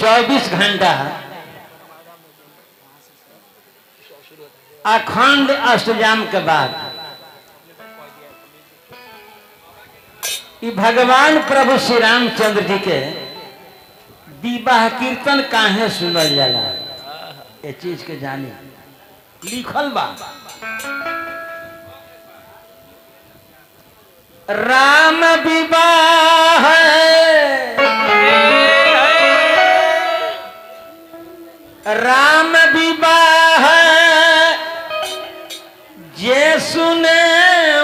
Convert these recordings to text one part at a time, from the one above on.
24 घंटा अखंड अष्टजाम के बाद भगवान प्रभु श्री रामचंद्र जी के विवाह कीर्तन काहे सुनल जाला, ये चीज के जानी लिखल बा। राम विवाह राम विवाह जे सुने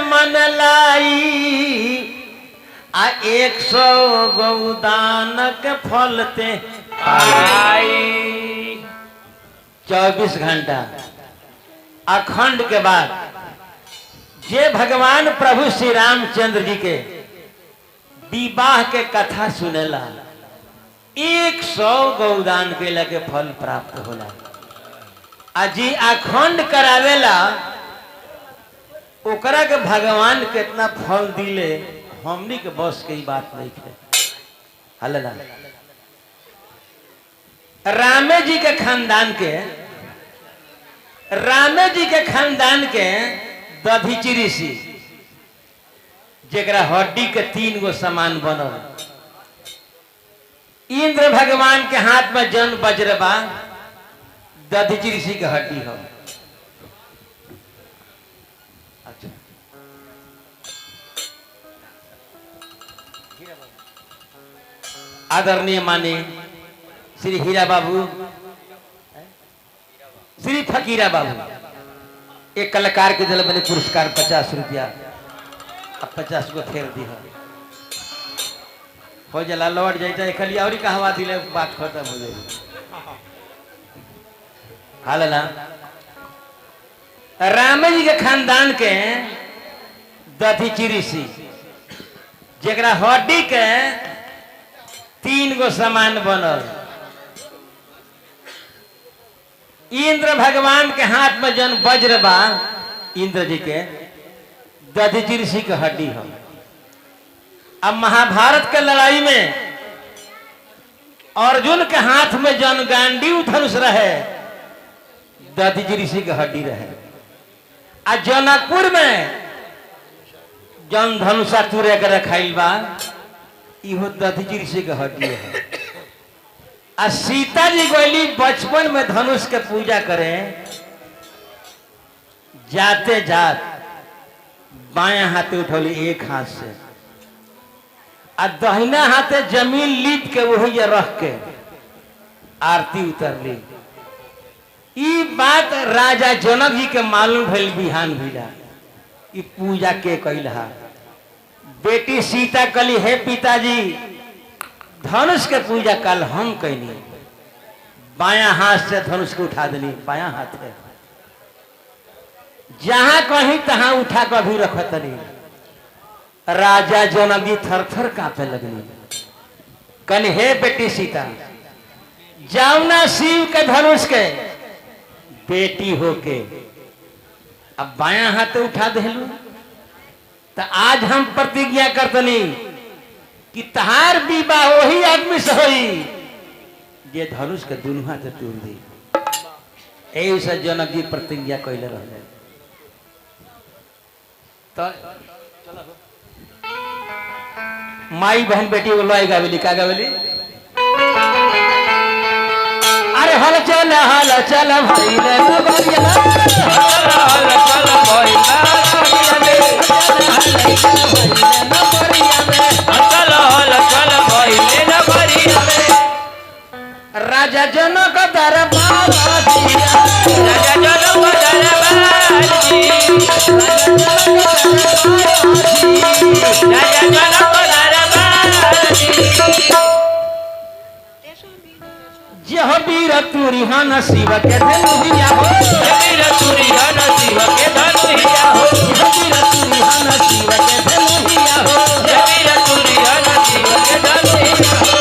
मन लाई आ 100 गौदान के फलते आई। 24 घंटा अखंड के बाद जे भगवान प्रभु श्री रामचंद्र जी के विवाह के कथा सुनेला 100 गौदान के लगे फल प्राप्त होला। अजी अखंड करावेला ओकरा के भगवान कितना फल दिले हमनी के बस के बात नहीं है। हल्ला रामे जी के खानदान के दधीची ऋषि जेकरा हड्डी के 3 गो सामान बनल। इंद्र भगवान के हाथ में जन वज्र बा, दधीची ऋषि के हड्डी हो। आदरणीय माने श्री हीरा बाबू, श्री फकीरा बाबू एक कलाकार के दिल मैंने पुरस्कार 50 रुपया, अब 50 को फेर दी हो जला लौट जाए खाली और कहवा दिले बात खत्म हो जाए। हाल ना राम जी के खानदान के दधीची ऋषि जेकरा हड्डी के 3 गो सामान बनल। इंद्र भगवान के हाथ में जन वज्र बा, इंद्र जी के दधीची ऋषि के हड्डी हो। अब महाभारत के लड़ाई में अर्जुन के हाथ में जन गांडीव धनुष रहे, दधीची ऋषि के हड्डी रहे। आ जनकपुर में जन धनुषा तुरे के रखाइल बा, इहो दधीची ऋषि के हड्डी है। आ सीता जी गोली बचपन में धनुष के पूजा करें, जाते जात बायां हाथे उठौली एक हाथ से, आ दहिना हाथे जमीन लीप के वही रख के आरती उतरली। ई बात राजा जनक जी के मालूम भइल बिहान भइला। ई पूजा के कैलहा। बेटी सीता कली हे पिताजी धनुष के पूजा कल हम कैली, बायां हाथ से धनुष को उठा देनी, बायां हाथ है जहां कहीं तहां उठा कभी रखत नहीं। राजा जनक जी थर थर कांपे लगनी। कल हे बेटी सीता जाओ ना शिव के धनुष के बेटी होके अब बायां हाथ उठा देलू, तो आज हम प्रतिज्ञा करतनी कि तहार विवाह वही आदमी से होई जे धनुष के दुनू हाथ तोड़ दी। ऐसा जनक जी प्रतिज्ञा कैले रहे। तो माई बहन बेटी को लय गावेली, का गावेली? अरे हल चल भाई ले बरिया, हल चल भाई राजा जनक दरबार, राजा जनक दरबार जी, राजा जनक दरबार जी। यह वीर तुरिहन शिव के धनुहिया हो, वीर तुरिहन शिव के धनुहिया हो, वीर तुरिहन शिव के धनुहिया हो, वीर तुरिहन शिव के धनुहिया हो।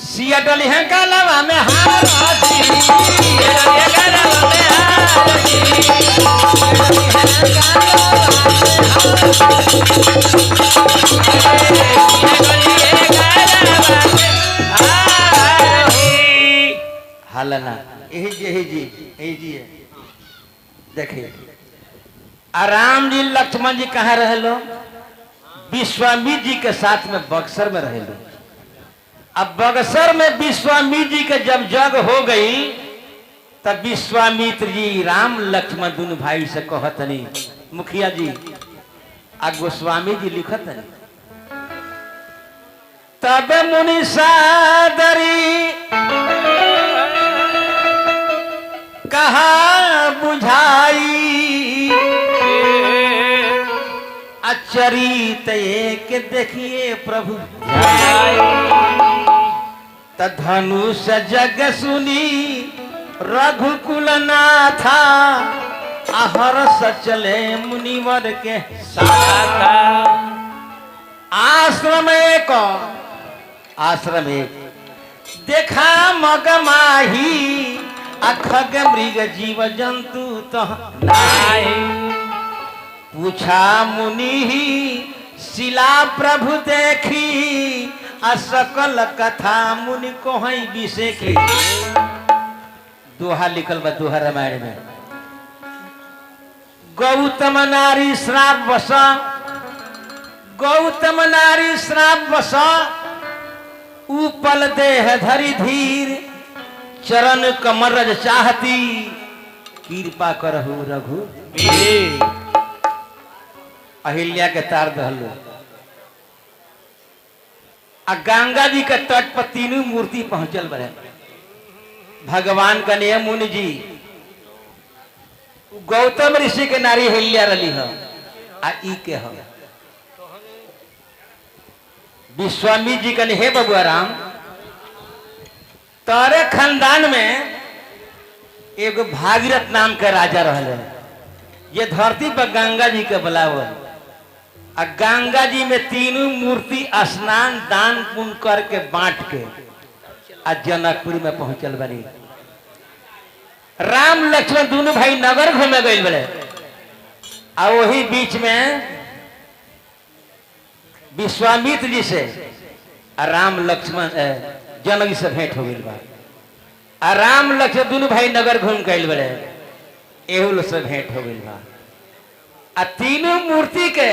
सिया डली है कालवा में हार जी, सिया डली है कालवा में हार जी, सिया डली है कालवा में हार। हालना यही जी है। देखिए राम जी लक्ष्मण जी कहाँ रहे लो? विश्वामित्र जी के साथ में बक्सर में रहे लो। अब बक्सर में विश्वामित्र जी के जब जग हो गई तब विश्वामित्र जी राम लक्ष्मण दोनों भाई से कहतनी, मुखिया जी आ गोस्वामी जी लिखतनी, तब मुनि सादरी कहा बुझाई, अचरित एक देखिए प्रभु धनुष जग सुनी रघुकुल नाथा, आहर सचले मुनिवर के साथ। आश्रम एक देखा मग माही, अखग मृग जीव जंतु तो नाही, पूछा मुनि ही शिला प्रभु देखी, असकल कथा मुनि को हई बिसेखी। दोहा लिखल बा दोहा रामायण में, गौतम नारी श्राप बसा, गौतम नारी श्राप बसा, उपल देह धरि धीर, चरण कमरज चाहती, कृपा करहु रघु। अहिल्या के तार दहलो आ गंगा जी के तट पर तीनों मूर्ति पहुंचल बड़े। भगवान कन्हैया मुनि जी गौतम ऋषि के नारी हिल्या रली है आ ई के है विश्वामित्र जी कन, हे बबुआ राम, तारे खानदान में एगो भागीरथ नाम के राजा रहले। ये धरती पर गंगा जी के बुलावल आ गंगा जी में तीनों मूर्ति स्नान दान पुण्य करके बांट के आ जनकपुर में पहुंचल बनी। राम लक्ष्मण दोनों भाई नगर घूमे गए बड़े आ वही बीच में विश्वामित्र जी से राम लक्ष्मण जनक जी से भेंट हो गई बा। आ राम लक्ष्मण दोनों भाई नगर घूम गए बड़े, एहू से भेंट हो गई बा। आ तीनों मूर्ति के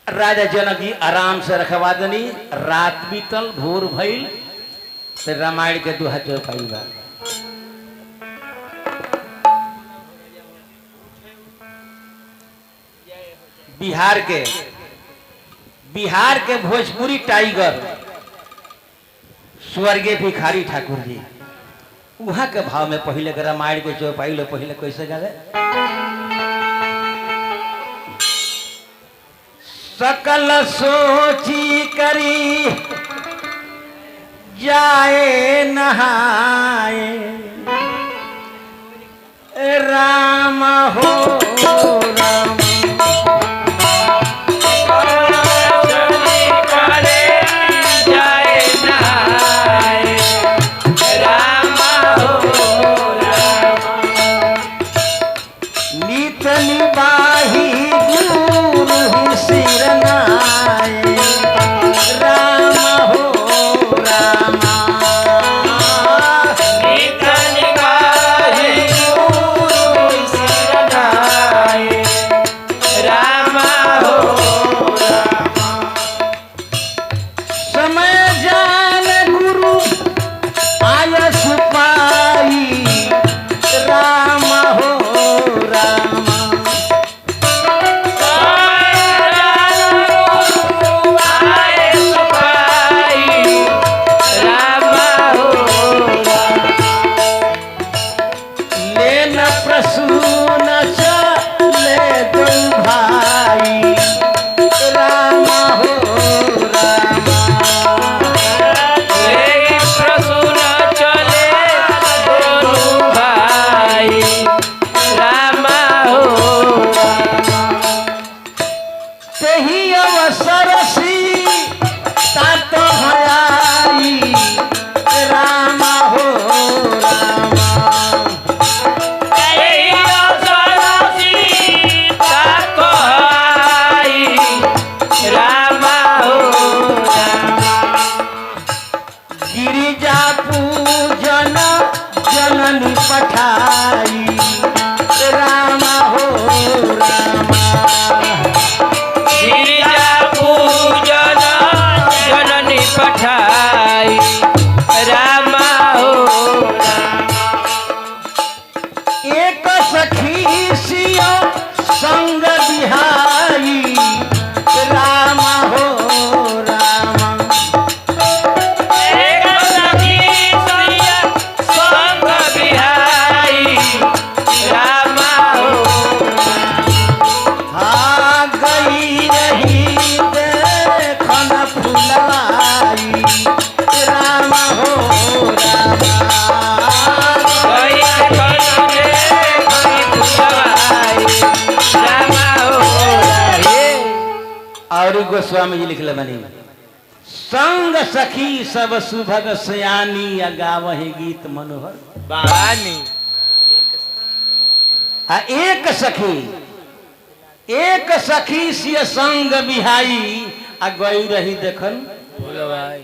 राजा जनक जी आराम से रखवा दनी। रात बीतल भोर भइल तो रामायण के दोहा चौपाई बा। बिहार के भोजपुरी टाइगर स्वर्गीय भिखारी ठाकुर जी वहां के भाव में पहले के रामायण के चौपाई लो पहले कैसे गावे, सकल सोची करी जाए नहाए, राम हो राम पठाई रामा हो रामा गिरिजा पूजन जननी पठाई रामा हो एक सखी सिया संग बिहाई रामा हो रामा एक सखी सिया संग बिहाई रामा हो हाँ गई रही देखन फुलाई रामा हो रामा गई कनने खरी फुलवाई रामा हो और गोस्वामी जी लिखले बनी संग सखी सब सुभग सयानी गावहि गीत मनोहर बानी आ एक सखी सिय संग बिहाई आ गई रही देखन फुलवाई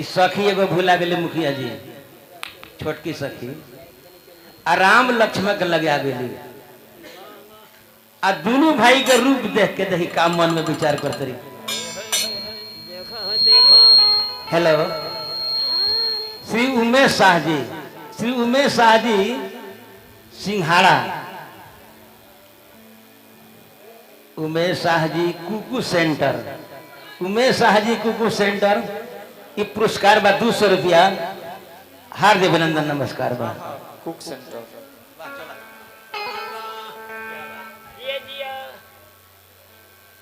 ई सखी एगो भूला गेली मुखिया जी छोटकी सखी आ राम लक्ष्मण के लगे आ गेली आ दोनों भाई के रूप देख के देखी काम मन में विचार करते रही हेलो श्री उमेश शाह जी सिंघाड़ा उमेश शाह जी कुकू सेंटर ये पुरस्कार बा 200 रुपया हार्दिक अभिनंदन नमस्कार बा कुक सेंटर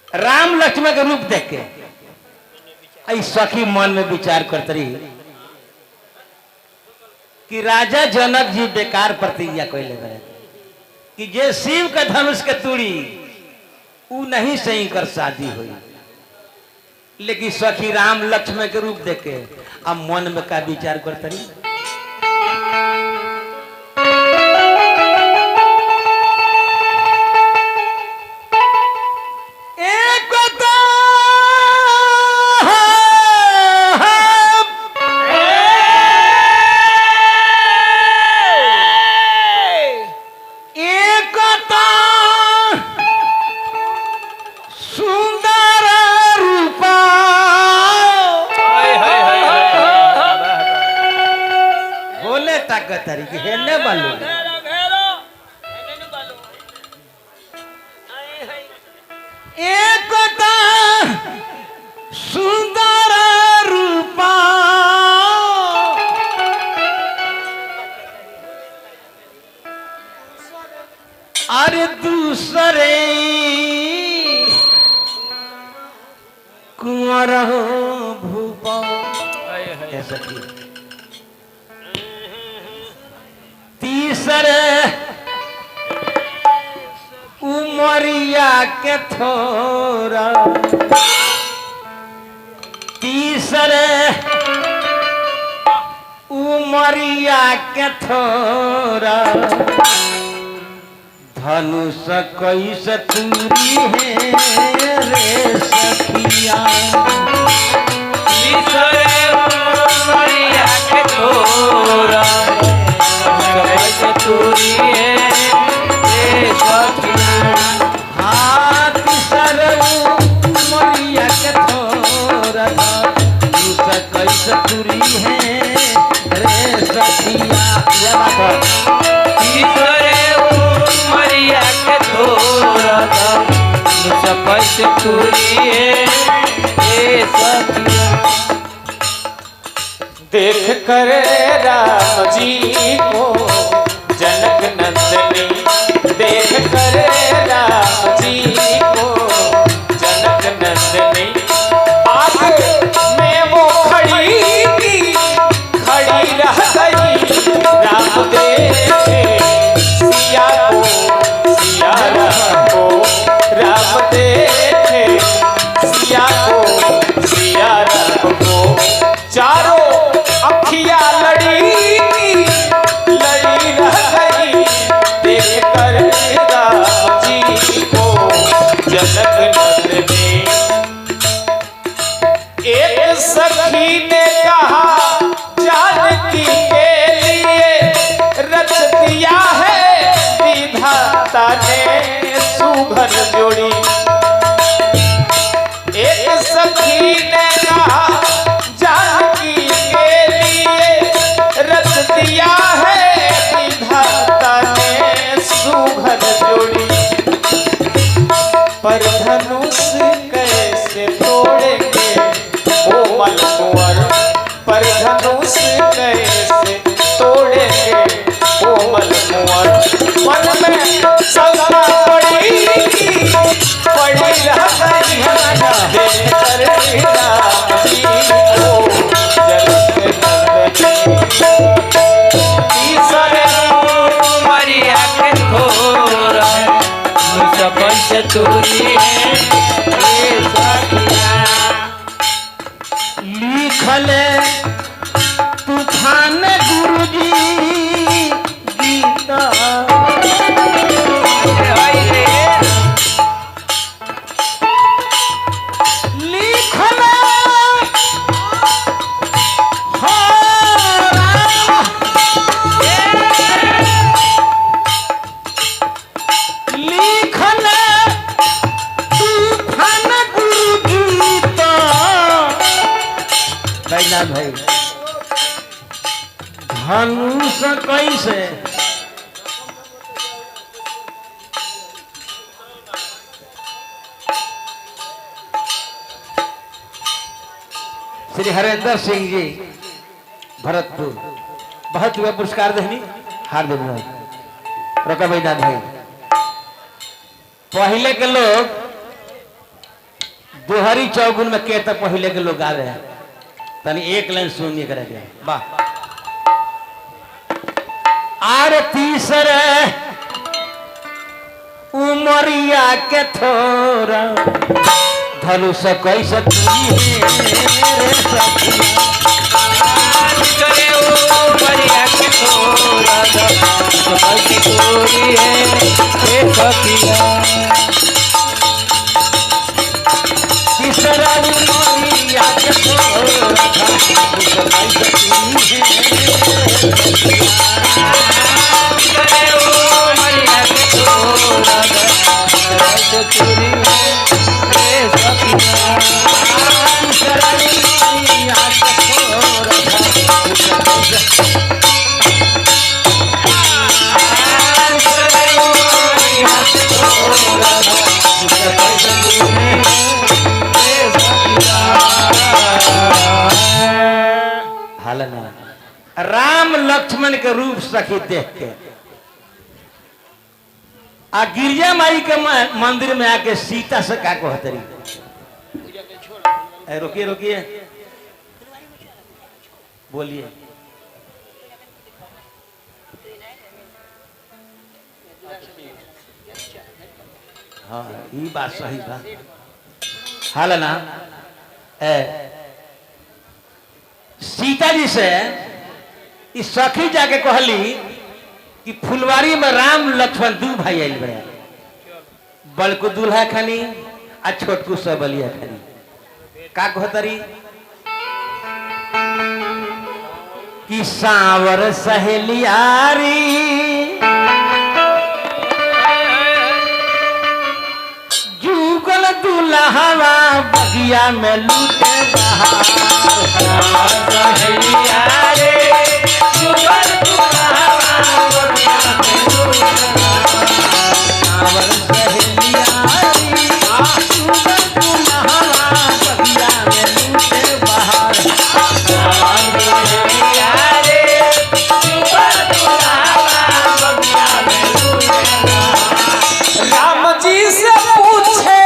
राम लक्ष्मण के रूप देख के आई सखी मन में विचार करते रही कि राजा जनक जी बेकार प्रतिज्ञा कैले गए कि जे शिव के धनुष के तूड़ी उ नहीं सही कर शादी हुई लेकिन सखी राम लक्ष्मण के रूप देख के अब मन में का विचार करते रही तरीके हेने बालू एक सुंदर रूपा अरे दूसरे कुंवर हो भूपा ऐसा तीसरे उमरिया के थोरा तीसरे उमरिया के थोरा धनुष कैस तूरी है रे सखिया तीसरे उमरिया के थोरा चतुरी हाथ मरिया के थोड़ा कैसे चतुरी है रे सखिया ये बात तीसरे उमरिया के थोड़ा कैसे चतुरी है सखिया देख कर राम जी को जनक नंदनी देख कर राम जी को जनक नंदनी आगे में वो खड़ी रह गई राम देखे सिया राम को राम देखे सिया राम को चारों अखिया लड़ी रह गई देख कर राम जी को जनक नंदनी एक सखी ने कहा जानकी के लिए सुघर जोड़ी। एक सखी ने कहा जानकी के लिए रच दिया है विधाता ने सुघर जोड़ी। पर धनुष कैसे तोड़ेंगे कोमल कुंवर, पर धनुष कैसे तोड़ेंगे कोमल कुंवर। मन में शंका पड़ी रह गई देख कर राम जी को जनक नंदनी। तीसरे मरिया के थोरा मुझसे कैसे तूरी लिखल तूफान गुरुजी गीता लिखल हो राम लिखल तूफान गुरु गीता। भाई ना भाई धनुष कैसे श्री हरेंद्र सिंह जी भरतपुर बहुत हुआ पुरस्कार देनी हार देना रका बैनाथ भाई। पहले के लोग दोहरी चौगुन में के तक पहले के लोग गा रहे हैं तनी एक लाइन सुनिए करे के वाह। आर तीसरे उमरिया के थोरा धनुष कैसे तुरी रे सखिया। करे ओ मरिया के थोरा कैसे तूरी है सखिया। तीसरा उमरिया के थोरा धनुष कैसे तुरी है करे ओ मरिया के थोरा कैसे तूरी है सखिया। तीसरा उमरिया के थोरा धनुष कैसे हालना राम लक्ष्मण के रूप सखी देख के आ गिरजा माई के मंदिर में आके सीता से का कहतरी रोकिए रोकिए बोलिए। हाँ ये बात सही बात हाल ना सीता जी से इस सखी जाके कहली कि फुलवारी में राम लक्ष्मण दू भाई आयल बड़े बड़को दूल्हा खानी आ छोटकू सबलिया खानी का कहतरी कि सांवर सहेलियारी जुगल दूल्हा बगिया में लूटे बहार। सहेलिया रे जुगल दूल्हा बगिया में लूटे सांवर सहेलियारी जुगल दूल्हा बगिया में लूटे बहार। सहेलिया रे जुगल दूल्हा बगिया में लूटे राम जी से पूछे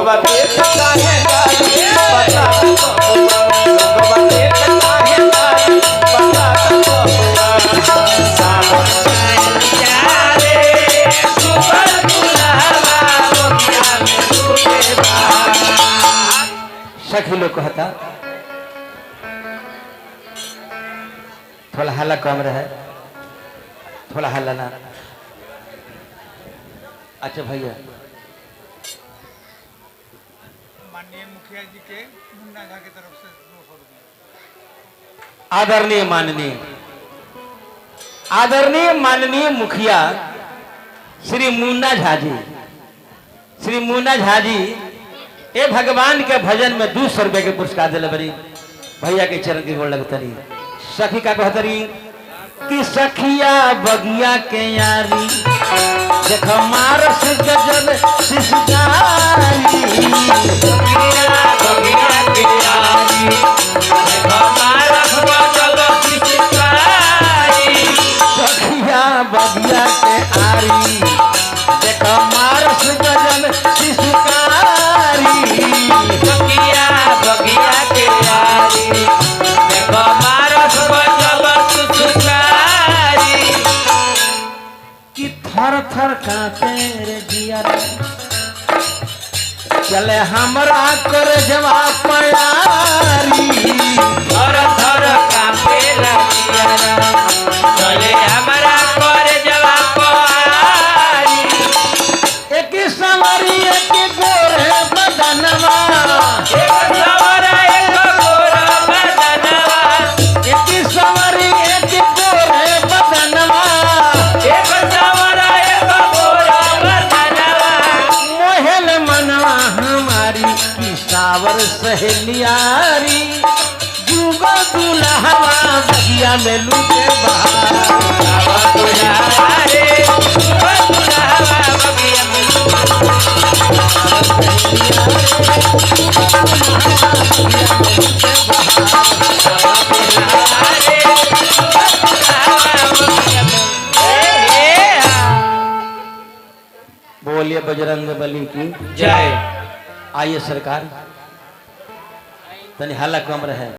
लोगवा देखता है गाड़ी बता दो बबुआ लोगवा देखता है गाड़ी बता दो बबुआ सावन जारे सुपर दुल्हवा बगिया में लूटे बहार। सखी लोग कहता थोड़ा हल्ला कम रहे, थोड़ा हल्ला ना। अच्छा भैया, माननीय मुखिया जी के मुन्ना झा की तरफ से 200 रुपये। आदरणीय माननीय मुखिया श्री मुन्ना झा जी, श्री मुन्ना झा जी ये भगवान के भजन में 200 रुपए के पुरस्कार दिले बड़ी। भैया के चरण की गोड़ लगतरी। सखी का कहतरी कि सखिया बगिया के यारी देख मारस गजब शिशुकारी। बगिया के यारी मारस गजब शिशुकारी। सखिया बगिया के आरी देख मारस गजब शिशुकारी। बगिया के यारी देखो मारस गजब शिशुकारी। कि थर थर कांपे रे जिया चले हमरा कर जवाब प्यारी। थर थर कांपे लगियारा चले हमरा कर जवाब प्यारी। एक सवारी एक गोरे बदनवा एक सवरा एक गोरा बदनवा। एक सवारी एक गोरे बदनवा एक सवरा एक गोरा बदनवा। मोहल मनवा हमारी की सावर सहेलियारी। जुगो दुल्हवा बगिया में लूटे बहार। दुल्हारे दुल्हवा बगिया में दुल्हारे दुल्हवा बगिया में। बोलिए बजरंग बली की जय। आइए सरकार, तनी हल्ला कम रहे।